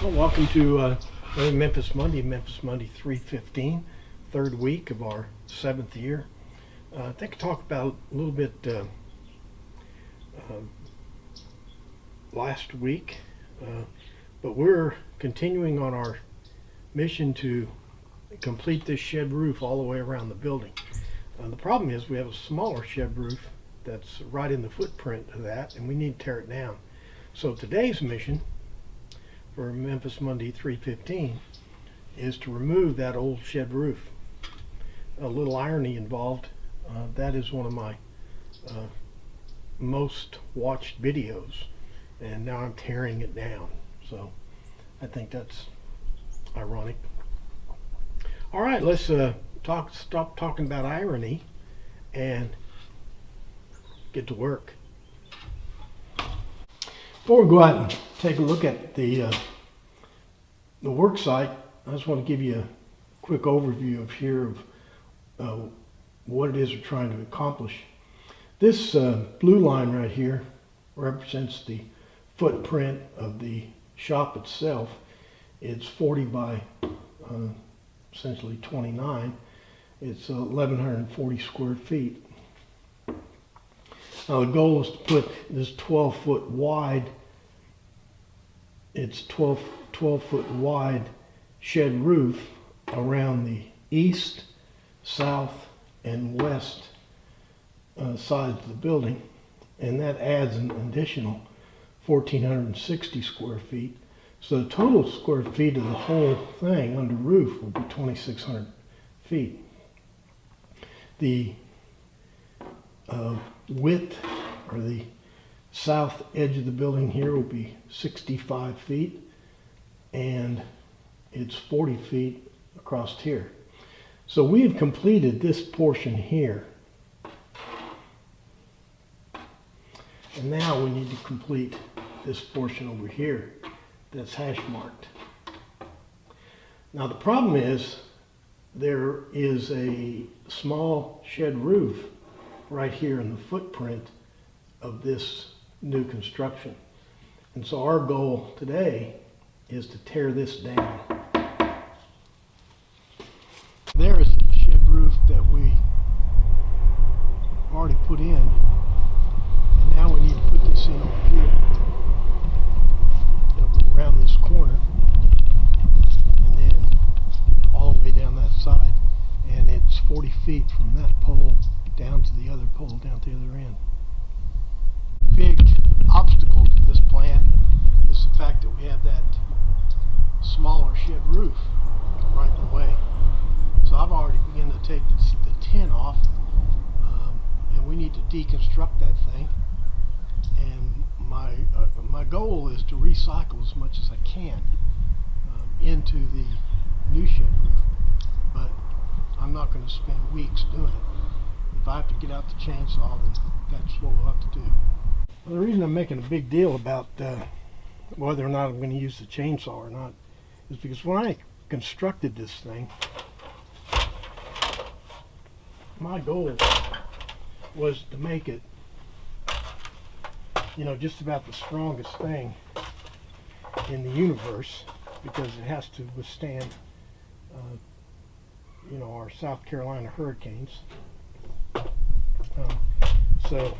Well, welcome to Memphis Monday 315, third week of our 7th year. I think I talked about a little bit last week, but we're continuing on our mission to complete this shed roof all the way around the building. The problem is we have a smaller shed roof that's right in the footprint of that, and we need to tear it down. So today's mission for Memphis Monday 315 is to remove that old shed roof. A little irony involved. That is one of my most watched videos, and now I'm tearing it down. So I think that's ironic. All right, let's stop talking about irony and get to work. Before we go out and take a look at the work site, I just want to give you a quick overview of what it is we're trying to accomplish. This blue line right here represents the footprint of the shop itself. It's 40 by essentially 29. It's 1,140 square feet. Now the goal is to put this 12-foot wide, it's 12-foot wide shed roof around the east, south, and west sides of the building, and that adds an additional 1,460 square feet. So the total square feet of the whole thing under roof will be 2,600 feet. The width, or the south edge of the building here, will be 65 feet, and it's 40 feet across here. So we have completed this portion here, and now we need to complete this portion over here that's hash marked. Now the problem is there is a small shed roof right here in the footprint of this new construction. And so our goal today is to tear this down. There is the shed roof that we already put in, and now we need to put this in over here. It'll go around this corner and then all the way down that side, and it's 40 feet from that pole down to the other pole, down to the other end. The big obstacle to this plan is the fact that we have that smaller shed roof right in the way. So I've already begun to take the tin off, and we need to deconstruct that thing. And my goal is to recycle as much as I can into the new shed roof, but I'm not going to spend weeks doing it. If I have to get out the chainsaw, then that's what we'll have to do. Well, the reason I'm making a big deal about whether or not I'm going to use the chainsaw or not is because when I constructed this thing, my goal was to make it, just about the strongest thing in the universe, because it has to withstand, our South Carolina hurricanes. So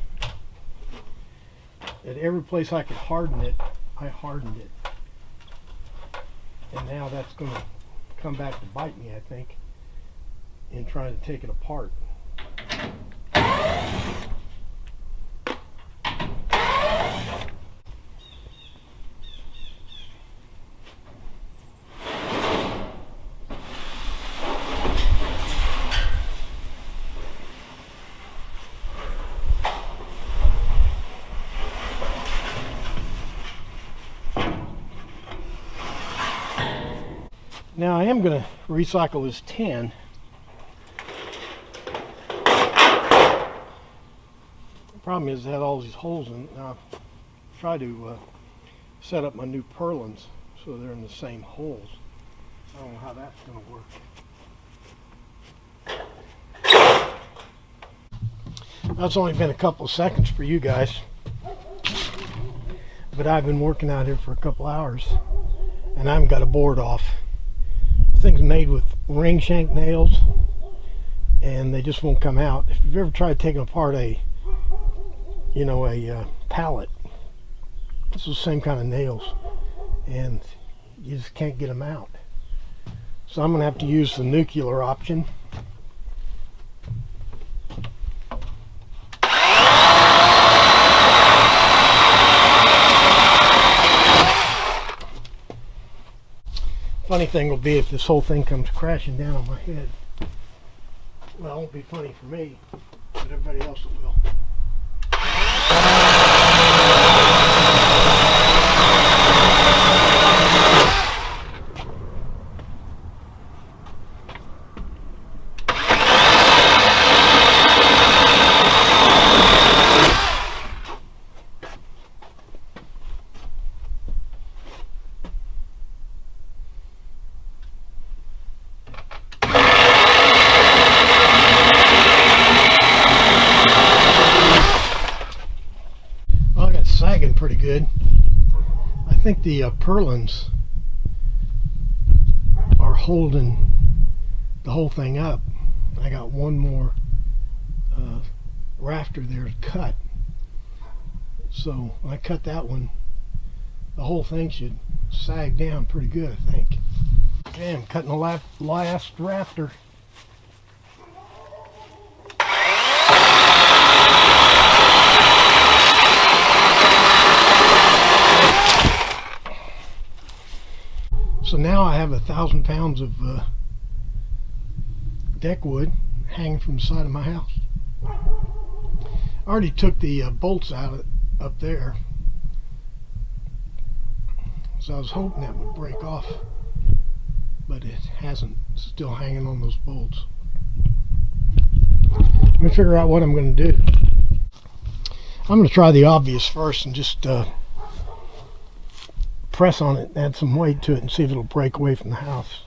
at every place I could harden it, I hardened it. And now that's going to come back to bite me, I think, in trying to take it apart. Now I am going to recycle this tin. The problem is it had all these holes in it. Now I've tried to set up my new purlins so they're in the same holes. I don't know how that's going to work. That's only been a couple of seconds for you guys, but I've been working out here for a couple hours, and I haven't got a board off. This thing's made with ring shank nails, and they just won't come out. If you've ever tried taking apart a pallet, this is the same kind of nails, and you just can't get them out. So I'm going to have to use the nuclear option. Funny thing will be if this whole thing comes crashing down on my head. Well, it won't be funny for me, but everybody else it will. Sagging pretty good. I think the purlins are holding the whole thing up. I got one more rafter there to cut, so when I cut that one, the whole thing should sag down pretty good, I think. Okay, I'm cutting the last rafter. So now I have 1,000 pounds of deck wood hanging from the side of my house. I already took the bolts out up there, so I was hoping that would break off, but it hasn't. It's still hanging on those bolts. I'm going to figure out what I'm going to do. I'm going to try the obvious first and just press on it, add some weight to it, and see if it'll break away from the house.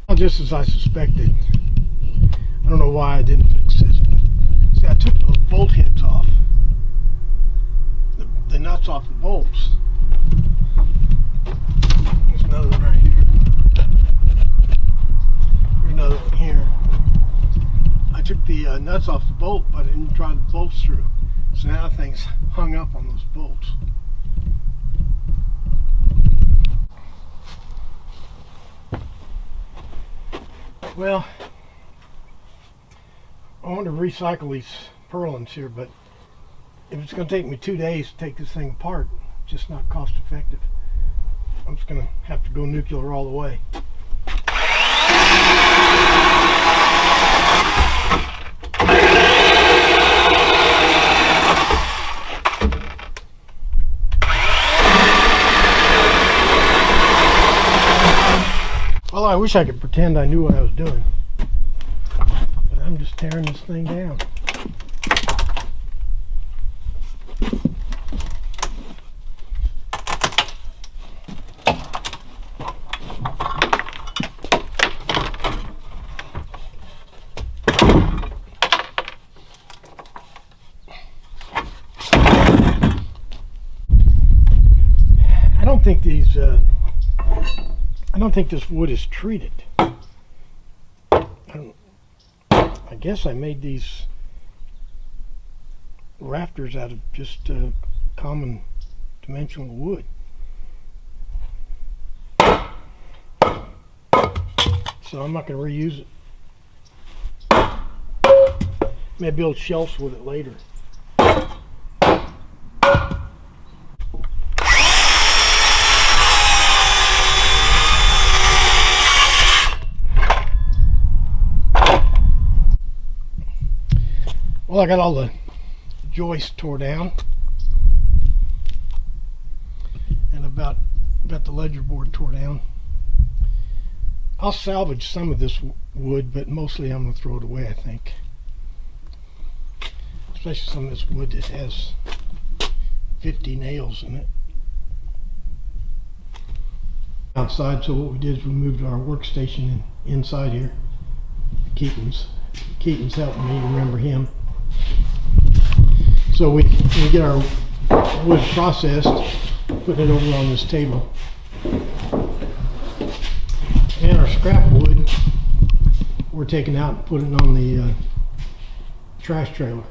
Well, just as I suspected. I don't know why I didn't fix this, but see, I took those bolt heads off. The nuts off the bolts. There's another one right here. There's another one here. I took the nuts off the bolt, but I didn't drive the bolts through. So now the thing's hung up on those bolts. Well, I want to recycle these purlins here, but if it's going to take me 2 days to take this thing apart, it's just not cost effective. I'm just going to have to go nuclear all the way. Well, I wish I could pretend I knew what I was doing, but I'm just tearing this thing down. I don't think this wood is treated. I guess I made these rafters out of just common dimensional wood. So I'm not going to reuse it. Maybe build shelves with it later. Well, I got all the joists tore down, and about got the ledger board tore down. I'll salvage some of this wood, but mostly I'm going to throw it away, I think. Especially some of this wood that has 50 nails in it. outside, so what we did is we moved our workstation inside here. Keaton's helping me remember him. So we get our wood processed, putting it over on this table. And our scrap wood, we're taking out and putting it on the trash trailer.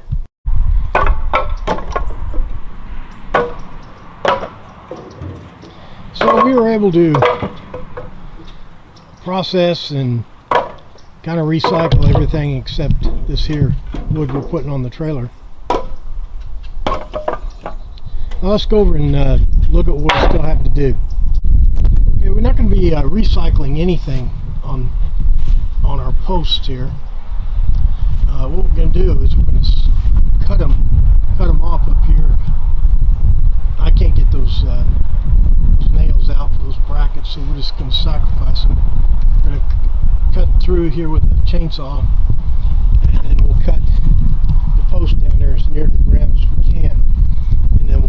So we were able to process and kind of recycle everything except this here wood we're putting on the trailer. Now let's go over and look at what we still have to do. Okay, we're not going to be recycling anything on our posts here. What we're going to do is we're going to cut them off up here. I can't get those nails out for those brackets, so we're just going to sacrifice them. We're going to cut through here with a chainsaw, and then we'll cut the post down there as near to the ground as we can, and then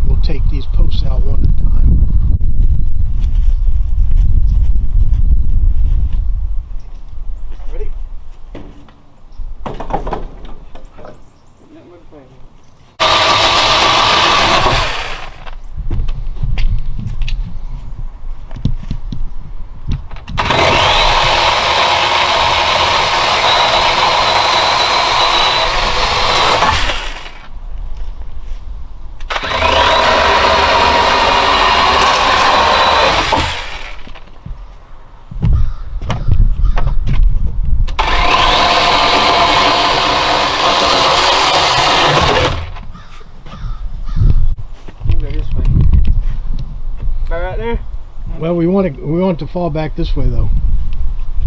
we'll take these posts out one at a time. Ready? Right there? Well, we want it to fall back this way though.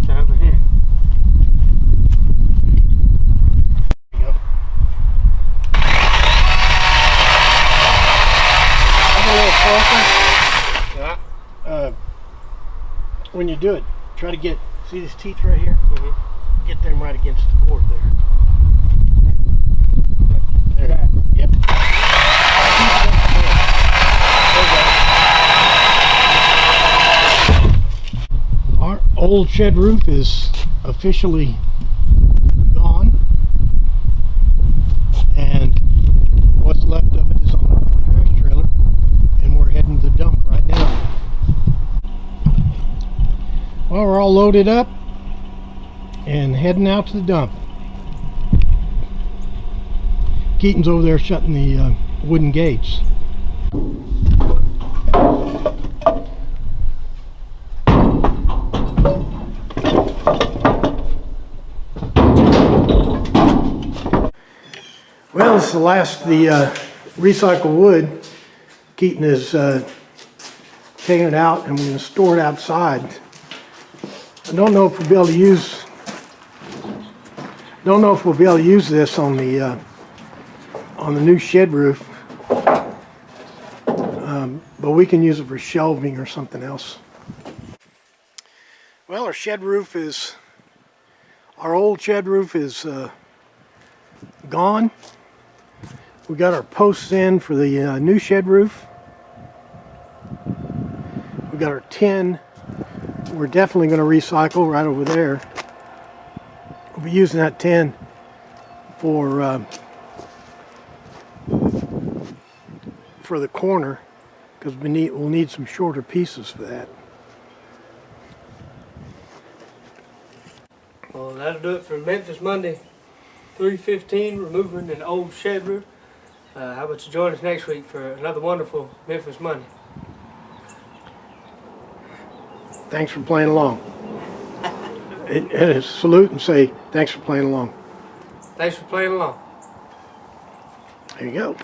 Try over here. There you go. I'm a little closer. Yeah. When you do it, try to see these teeth right here? Mm-hmm. Get them right against the board there. There. Yeah. Yep. Our old shed roof is officially gone, and what's left of it is on the trash trailer, and we're heading to the dump right now. Well, we're all loaded up and heading out to the dump. Keaton's over there shutting the wooden gates. Well, this is the last of the recycled wood. Keaton is taking it out, and we're going to store it outside. I don't know if we'll be able to use. Don't know if we'll be able to use this on the new shed roof, but we can use it for shelving or something else. Well, our old shed roof is gone. We got our posts in for the new shed roof. We got our tin. We're definitely going to recycle right over there. We'll be using that tin for the corner, because we'll need some shorter pieces for that. Well, that'll do it for Memphis Monday 3:15, removing an old shed roof. How about you join us next week for another wonderful Memphis Monday? Thanks for playing along. And salute and say thanks for playing along. Thanks for playing along. There you go.